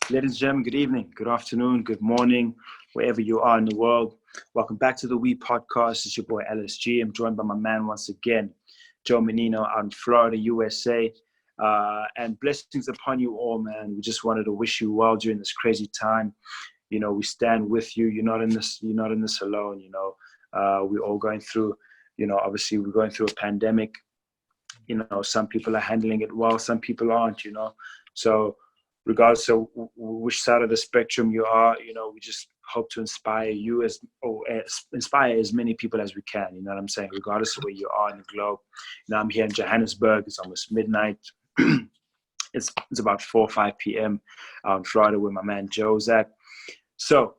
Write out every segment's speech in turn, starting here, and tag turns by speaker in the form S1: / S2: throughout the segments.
S1: Ladies and gentlemen, good evening, good afternoon, good morning, wherever you are in the world. Welcome back to the We Podcast. It's your boy LSG. I'm joined by my man once again, Joe Menino out in Florida, USA. And blessings upon you all, man. We just wanted to wish you well during this crazy time. You know, we stand with you. You're not in this alone, you know. We're all going through, obviously we're going through a pandemic. You know, some people are handling it well, some people aren't, you know. So regardless of which side of the spectrum you are, we just hope to inspire you inspire as many people as we can. You know what I'm saying? Regardless of where you are in the globe. I'm here in Johannesburg. It's almost midnight. It's about 4 or 5 p.m. out in Florida where my man Joe's at. So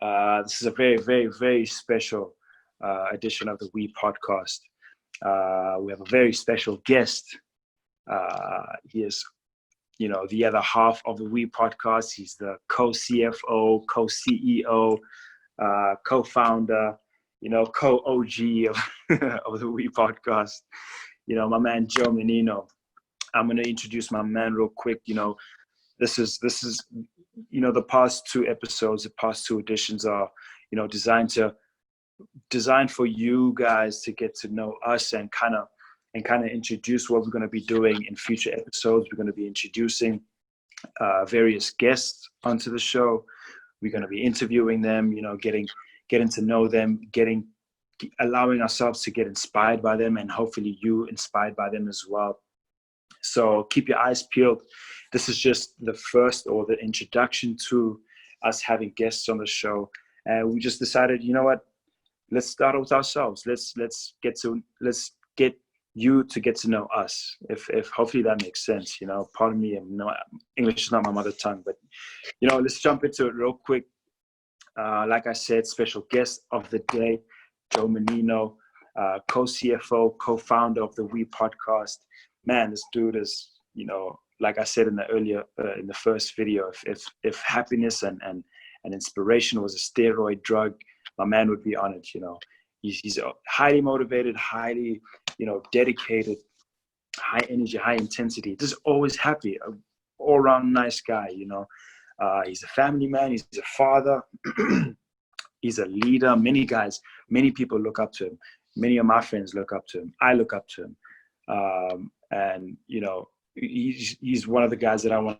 S1: this is a very, very, very special edition of the We Podcast. We have a very special guest. He is the other half of the We Podcast. He's the co-CFO, co-CEO, co-founder, co-OG of the We Podcast. My man Joe Menino. I'm going to introduce my man real quick. This is the past 2 episodes, the past 2 editions are, designed for you guys to get to know us and kind of introduce what we're going to be doing in future episodes. We're going to be introducing various guests onto the show. We're going to be interviewing them, getting to know them, allowing ourselves to get inspired by them, and hopefully you inspired by them as well. So keep your eyes peeled. This is just the first or the introduction to us having guests on the show. And we just decided, you know what, let's start with ourselves. Let's get you to get to know us. If hopefully that makes sense. Pardon me, English is not my mother tongue, but let's jump into it real quick. Like I said, special guest of the day, Joe Menino, co-CFO, co-founder of the We Podcast. Man, this dude is, like I said in the first video, if happiness and inspiration was a steroid drug, my man would be on it. He's highly motivated, highly, dedicated, high energy, high intensity, just always happy, all around nice guy. He's a family man, he's a father, he's a leader. Many people look up to him. Many of my friends look up to him. I look up to him. And he's one of the guys that I want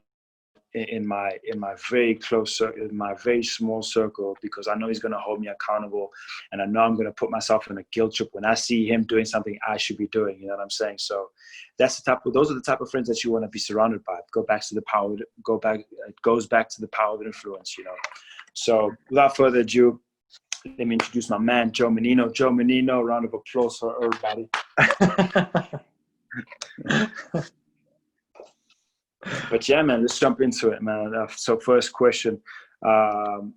S1: in my very close circle, in my very small circle, because I know he's going to hold me accountable, and I know I'm going to put myself in a guilt trip when I see him doing something I should be doing. You know what I'm saying? So those are the type of friends that you want to be surrounded by. It goes back to the power of influence. So without further ado, let me introduce my man Joe Menino. Joe Menino, round of applause for everybody. But yeah, man, let's jump into it, man. So first question. Like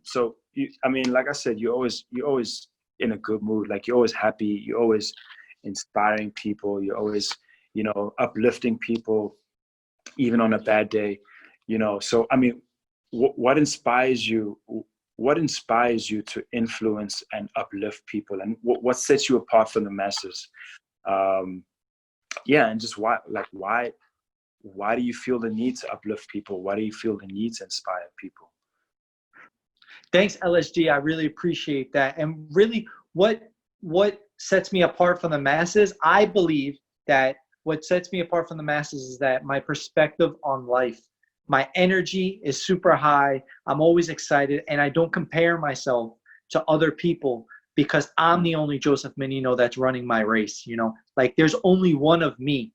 S1: I said, you're always in a good mood. Like, you're always happy. You're always inspiring people. You're always, uplifting people, even on a bad day. So what inspires you? What inspires you to influence and uplift people, and what sets you apart from the masses? And just why do you feel the need to uplift people? Why do you feel the need to inspire people?
S2: Thanks, LSG. I really appreciate that. And really, what sets me apart from the masses, I believe that what sets me apart from the masses is that my perspective on life, my energy is super high. I'm always excited, and I don't compare myself to other people because I'm the only Joseph Menino that's running my race. Like, there's only one of me.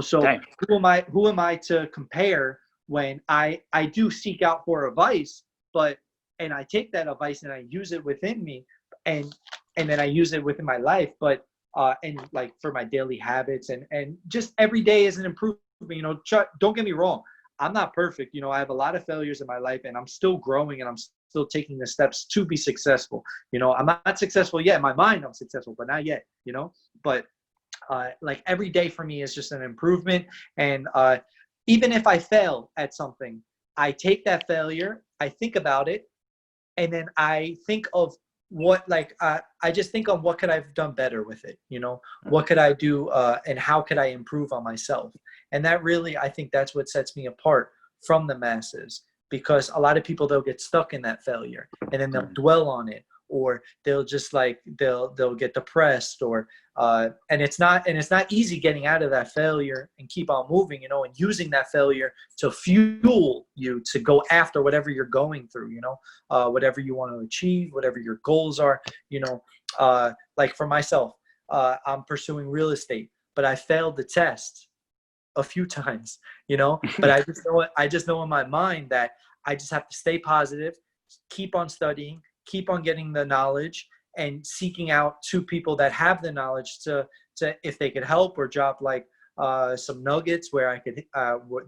S2: So Dang. Who am I to compare when I do seek out for advice, and I take that advice and I use it within me, and then I use it within my life, and like for my daily habits, and just every day is an improvement. Don't get me wrong, I'm not perfect. I have a lot of failures in my life, and I'm still growing, and I'm still taking the steps to be successful. I'm not successful yet. In my mind, I'm successful, but not yet, but like, every day for me is just an improvement. And even if I fail at something, I take that failure, I think about it, and then I think of I just think of what could I have done better with it, what could I do, and how could I improve on myself. And that really, I think that's what sets me apart from the masses, because a lot of people, they'll get stuck in that failure and then they'll dwell on it, or they'll just like they'll get depressed, or and it's not easy getting out of that failure and keep on moving, you know, and using that failure to fuel you to go after whatever you're going through, you know, whatever you want to achieve, whatever your goals are, you know. Like for myself, I'm pursuing real estate, but I failed the test a few times, you know, but I just know in my mind that I just have to stay positive, keep on studying, keep on getting the knowledge, and seeking out to people that have the knowledge to if they could help or drop like some nuggets where I could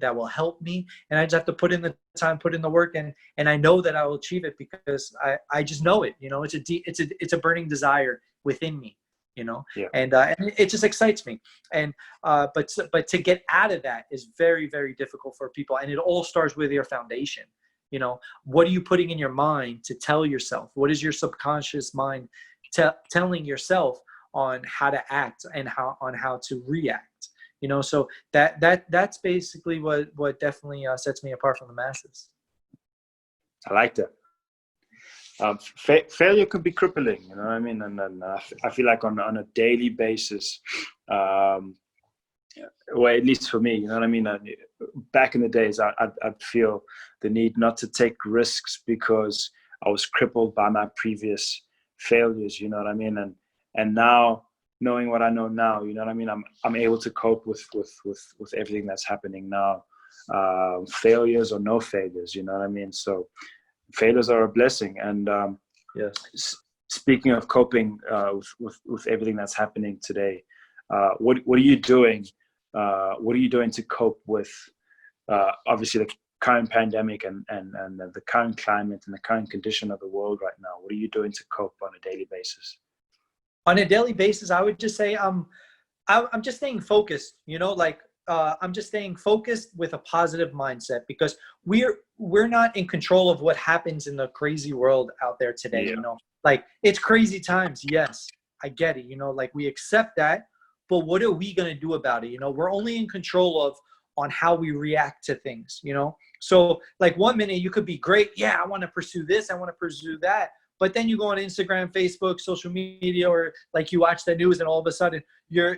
S2: that will help me. And I just have to put in the time, put in the work, and I know that I will achieve it, because I just know it, you know. It's a burning desire within me, you know.
S1: Yeah.
S2: And it just excites me. And but to get out of that is very, very difficult for people, and it all starts with your foundation. You know, what are you putting in your mind to tell yourself? What is your subconscious mind telling yourself on how to act and how to react? You know, so that's basically what definitely sets me apart from the masses.
S1: I like that. Failure can be crippling, you know what I mean? And I feel like on a daily basis, well, at least for me, you know what I mean? Back in the days, I'd feel the need not to take risks because I was crippled by my previous failures, you know what I mean? And now, knowing what I know now, you know what I mean? I'm able to cope with everything that's happening now, failures or no failures, you know what I mean? So failures are a blessing. And
S2: Yes.
S1: Speaking of coping with everything that's happening today, what are you doing? What are you doing to cope with obviously the current pandemic and the current climate and the current condition of the world right now? What are you doing to cope on a daily basis?
S2: On a daily basis, I would just say I'm just staying focused, you know, like I'm just staying focused with a positive mindset, because we're not in control of what happens in the crazy world out there today.
S1: Yeah.
S2: You know, like it's crazy times. Yes, I get it. You know, like we accept that, but what are we going to do about it? You know, we're only in control of on how we react to things, you know? So like one minute you could be great. Yeah, I want to pursue this. I want to pursue that. But then you go on Instagram, Facebook, social media, or like you watch the news, and all of a sudden you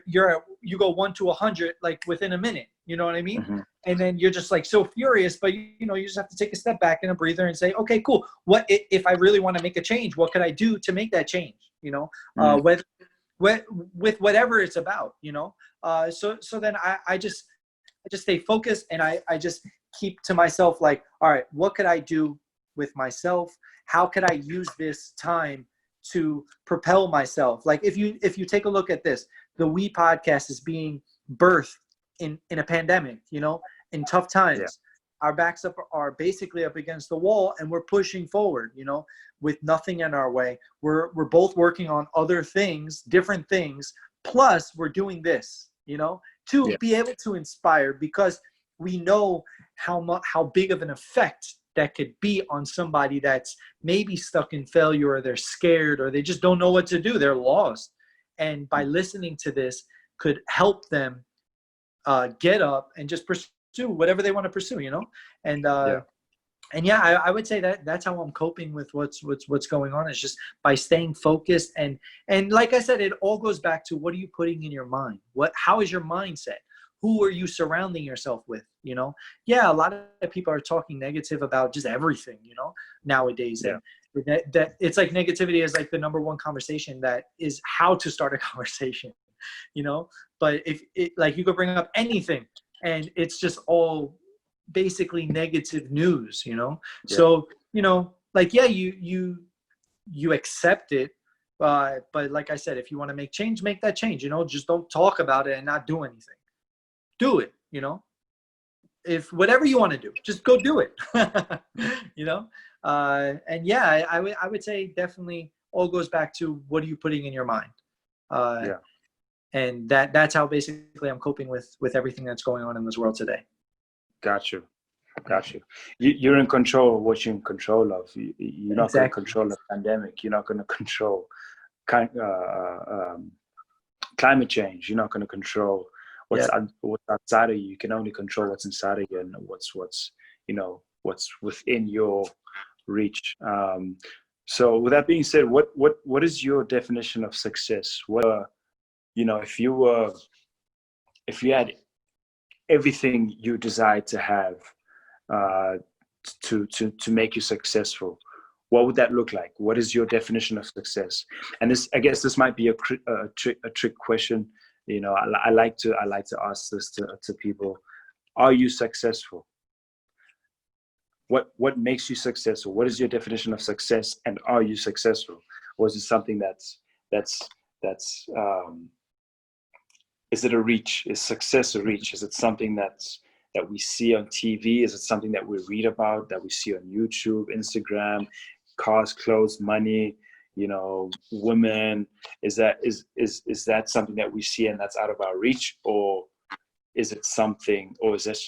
S2: go 1 to 100 like within a minute. You know what I mean?
S1: Mm-hmm.
S2: And then you're just like so furious, but you know, you just have to take a step back and a breather and say, okay, cool. What if I really want to make a change? What could I do to make that change? You know, with whatever it's about. You know, so then I just stay focused, and I just keep to myself like, all right, what could I do with myself? How could I use this time to propel myself? Like if you take a look at this, the We podcast is being birthed in a pandemic, you know, in tough times.
S1: Yeah.
S2: Our backs are basically up against the wall, and we're pushing forward, you know, with nothing in our way. We're both working on other things, different things. Plus we're doing this, you know, to be able to inspire, because we know how big of an effect that could be on somebody that's maybe stuck in failure, or they're scared, or they just don't know what to do. They're lost. And by listening to this could help them get up and just pursue whatever they want to pursue, you know? And I would say that's how I'm coping with what's going on. It's just by staying focused. And like I said, it all goes back to, what are you putting in your mind? How is your mindset? Who are you surrounding yourself with? You know, a lot of people are talking negative about just everything, you know, nowadays.
S1: Yeah.
S2: And that it's like negativity is like the number one conversation that is how to start a conversation, you know. But if it, like, you could bring up anything and it's just all basically negative news, you know.
S1: Yeah.
S2: So, you know, like, you accept it. But like I said, if you want to make change, make that change, you know. Just don't talk about it and not do anything. Do it, you know. If whatever you want to do, just go do it. You know. And I would say definitely all goes back to, what are you putting in your mind? And that's how basically I'm coping with everything that's going on in this world today.
S1: Got you. You're in control of what you're in control of. You're not going to control the pandemic. You're not going to control climate change. You're not going to control what's outside of you. You can only control what's inside of you, and what's what's within your reach. So with that being said, what is your definition of success? What if you had everything you desired to have, uh, to make you successful, what would that look like? What is your definition of success? And this, I guess, this might be a trick question. I like to ask this to people: are you successful? What makes you successful? What is your definition of success? And are you successful? Or is it something that's is it a reach? Is success a reach? Is it something that we see on TV? Is it something that we read about, that we see on YouTube, Instagram, cars, clothes, money, women? Is that something that we see and that's out of our reach? Or is it something, or is that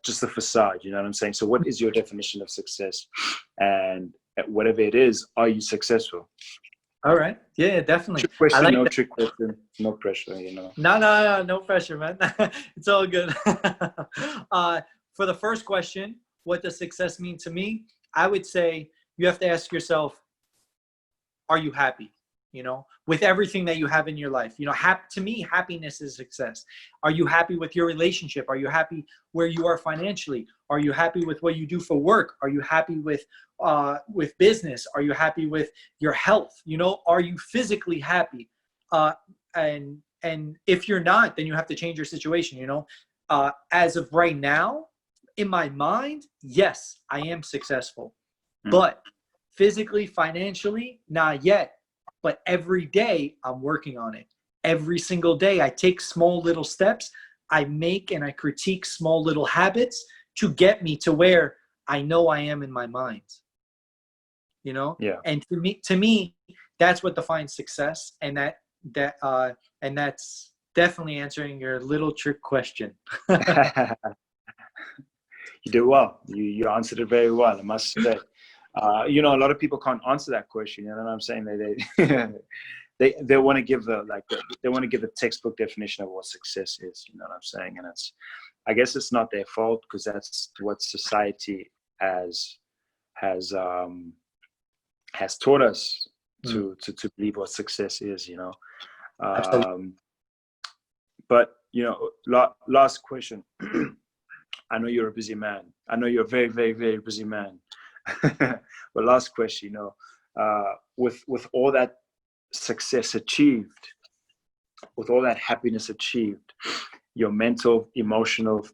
S1: just a facade? You know what I'm saying? So what is your definition of success? And whatever it is, are you successful?
S2: All right. Yeah, definitely.
S1: Trick question,
S2: like
S1: no trick question, no pressure,
S2: No pressure, man. It's all good. For the first question, what does success mean to me? I would say you have to ask yourself, are you happy? With everything that you have in your life. To me, happiness is success. Are you happy with your relationship? Are you happy where you are financially? Are you happy with what you do for work? Are you happy with business? Are you happy with your health? Are you physically happy? And if you're not, then you have to change your situation. As of right now, in my mind, yes, I am successful, but physically, financially, not yet. But every day I'm working on it. Every single day I take small little steps. I make and I critique small little habits to get me to where I know I am in my mind.
S1: Yeah.
S2: And to me, that's what defines success. And that's definitely answering your little trick question.
S1: You did well. You answered it very well, I must say. A lot of people can't answer that question. You know what I'm saying? They want to give the textbook definition of what success is. You know what I'm saying? And I guess it's not their fault, because that's what society has taught us to believe what success is. But last question. I know you're a busy man. I know you're a very, very, very busy man. But last question, with all that success achieved, with all that happiness achieved, your mental, emotional,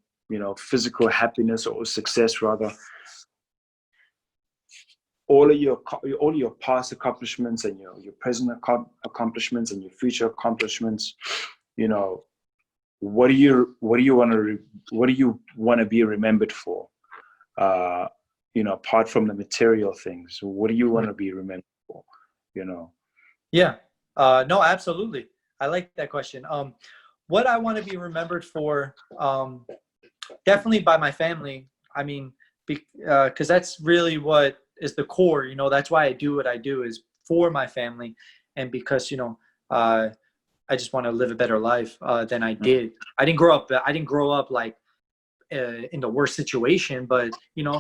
S1: physical happiness or success rather, all of your past accomplishments and your present accomplishments and your future accomplishments, what do you want to be remembered for? Apart from the material things, what do you want to be remembered for?
S2: Yeah. No, absolutely. I like that question. What I want to be remembered for, definitely by my family. I mean, because that's really what is the core. That's why I do what I do, is for my family, and because I just want to live a better life than I did. I didn't grow up like in the worst situation, but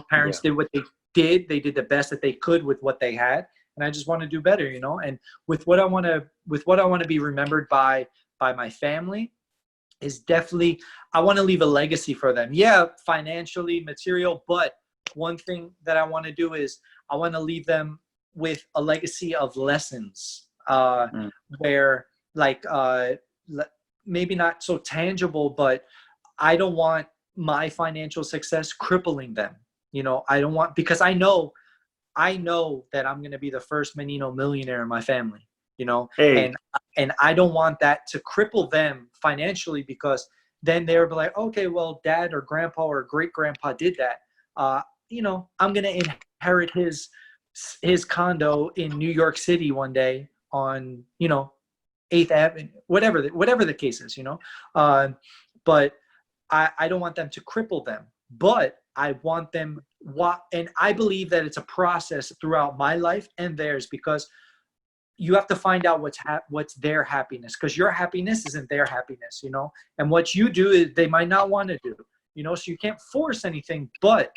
S2: parents did what they did. They did the best that they could with what they had, and I just want to do better. And with what I want to be remembered by my family is definitely, I want to leave a legacy for them. Yeah, financially, material, but one thing that I want to do is I want to leave them with a legacy of lessons, where maybe not so tangible, but I don't want my financial success crippling them. I don't want, because I know that I'm going to be the first Menino millionaire in my family,
S1: Hey.
S2: and I don't want that to cripple them financially, because then they'll be like, okay, well, dad or grandpa or great grandpa did that. I'm going to inherit his condo in New York City one day on, 8th Avenue, whatever the case is, but I don't want them to cripple them, but I want them, and I believe that it's a process throughout my life and theirs, because you have to find out what's their happiness, because your happiness isn't their happiness, and what you do is they might not want to do, so you can't force anything. But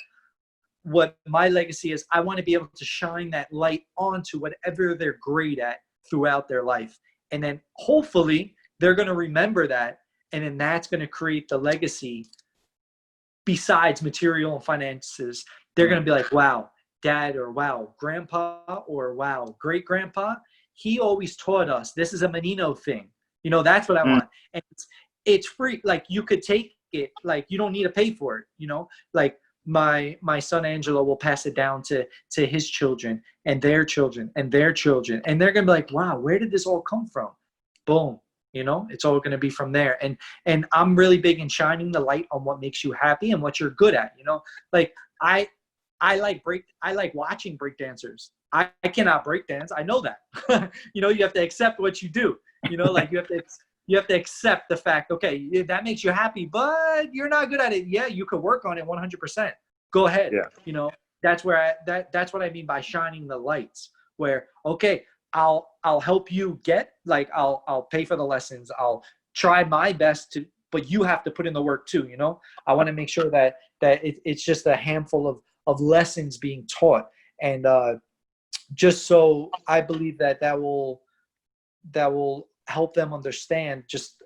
S2: what my legacy is, I want to be able to shine that light onto whatever they're great at throughout their life. And then hopefully they're going to remember that. And then that's going to create the legacy besides material and finances. They're going to be like, wow, dad, or wow, grandpa, or wow, great grandpa, he always taught us this is a Menino thing. That's what I want. And it's free. Like, you could take it, like, you don't need to pay for it, like my son Angelo will pass it down to his children and their children and their children. And they're going to be like, wow, where did this all come from? Boom. It's all going to be from there. And I'm really big in shining the light on what makes you happy and what you're good at. Like I like watching break dancers. I cannot break dance. I know that. You have to accept what you do. Like you have to accept the fact, okay, that makes you happy, but you're not good at it. Yeah, you could work on it 100%. Go ahead.
S1: Yeah.
S2: That's where that's what I mean by shining the lights, where, okay, I'll help you I'll pay for the lessons. I'll try my best but you have to put in the work too. I want to make sure that it's just a handful of lessons being taught. And just so I believe that will help them understand just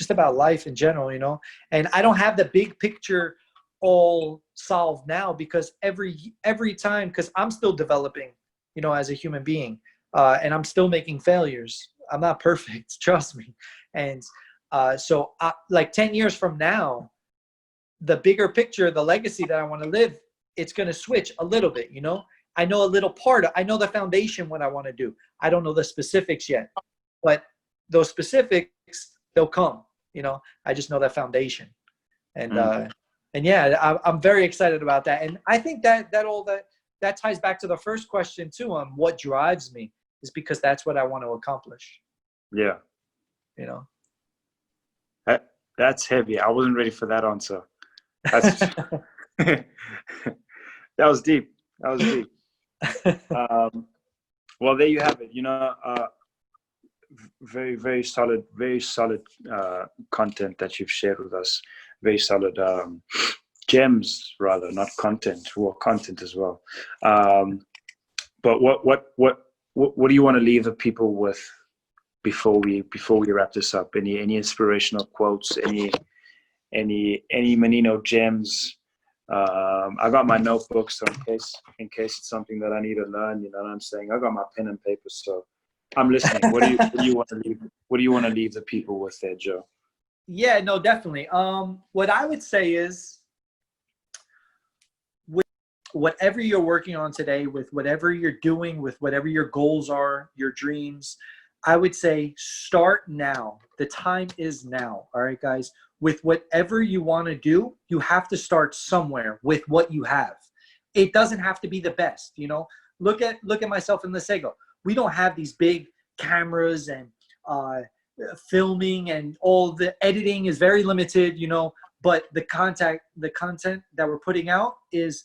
S2: about life in general, and I don't have the big picture all solved now, because every time, because I'm still developing, as a human being, and I'm still making failures. I'm not perfect, trust me. And so like 10 years from now, the bigger picture, the legacy that I want to live, it's going to switch a little bit. I know a little I know the foundation, what I want to do. I don't know the specifics yet, but those specifics, they'll come. I just know that foundation. And and yeah, I'm very excited about that. And I think that ties back to the first question too, on what drives me, is because that's what I want to accomplish.
S1: Yeah. That's heavy. I wasn't ready for that answer. That's that was deep. Well, there you have it. Very, very solid content that you've shared with us. Very solid gems, rather, not content. Well, content as well. But what do you want to leave the people with before we wrap this up? Any inspirational quotes? Any Menino gems? I got my notebook, so in case it's something that I need to learn, what I'm saying, I got my pen and paper, so I'm listening. What do you want to leave? What do you want to leave the people with there, Joe?
S2: Yeah, no, definitely. What I would say is, with whatever you're working on today, with whatever you're doing, with whatever your goals are, your dreams, I would say start now. The time is now. All right, guys. With whatever you want to do, you have to start somewhere with what you have. It doesn't have to be the best. Look at myself and Lesego. We don't have these big cameras and filming, and all the editing is very limited, but the content that we're putting out is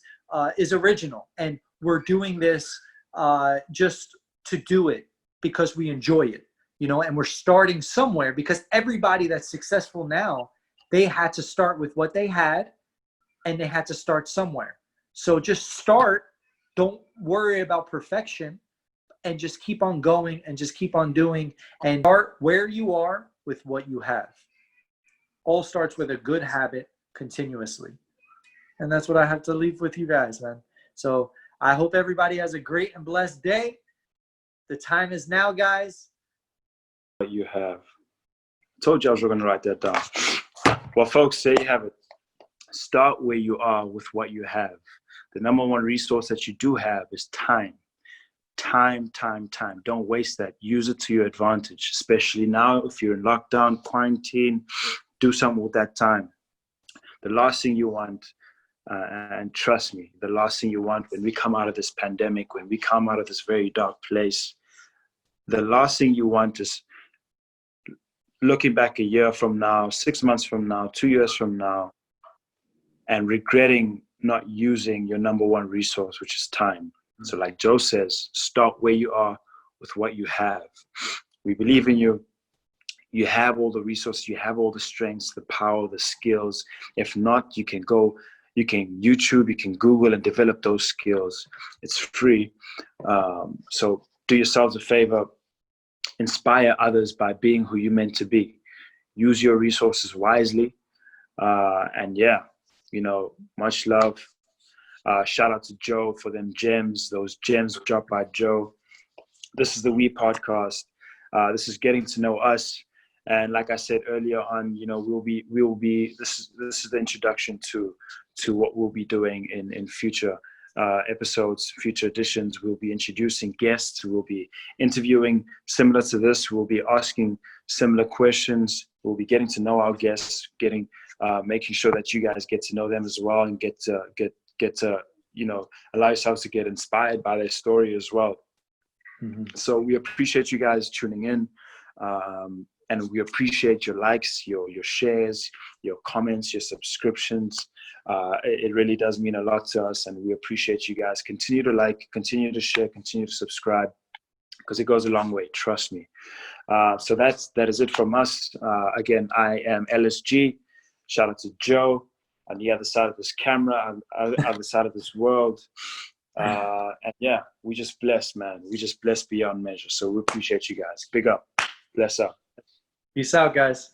S2: original, and we're doing this just to do it because we enjoy it, and we're starting somewhere, because everybody that's successful now, they had to start with what they had, and they had to start somewhere. So just start. Don't worry about perfection, and just keep on going and just keep on doing, and start where you are with what you have. All starts with a good habit continuously. And that's what I have to leave with you guys, man. So I hope everybody has a great and blessed day. The time is now, guys.
S1: What you have. I told you I was going to write that down. Well, folks, there you have it. Start where you are with what you have. The number one resource that you do have is time. Time. Don't waste that. Use it to your advantage, especially now if you're in lockdown, quarantine. Do something with that time. The last thing you want, and trust me, the last thing you want when we come out of this pandemic, when we come out of this very dark place, the last thing you want is looking back a year from now, 6 months from now, 2 years from now, and regretting not using your number one resource, which is time. So like Joe says, start where you are with what you have. We believe in you. you have all the resources, you have all the strengths, the power, the skills. If not, you can go, you can YouTube, you can Google and develop those skills. It's free. So do yourselves a favor, inspire others by being who you're meant to be. Use your resources wisely. And yeah, much love. Shout out to Joe for them gems, those gems dropped by Joe. This is the We Podcast. This is getting to know us. And like I said earlier on, we'll be. This is the introduction to what we'll be doing in future episodes, future editions. We'll be introducing guests. We'll be interviewing similar to this. We'll be asking similar questions. We'll be getting to know our guests, making sure that you guys get to know them as well, and get to allow yourselves to get inspired by their story as well. Mm-hmm. So we appreciate you guys tuning in. And we appreciate your likes, your shares, your comments, your subscriptions. It really does mean a lot to us, and we appreciate you guys. Continue to like, continue to share, continue to subscribe, because it goes a long way, trust me. So that is it from us. Again, I am LSG. Shout out to Joe on the other side of this camera, on the other side of this world. And yeah, we just blessed, man. We just blessed beyond measure. So we appreciate you guys. Big up. Bless up.
S2: Peace out, guys.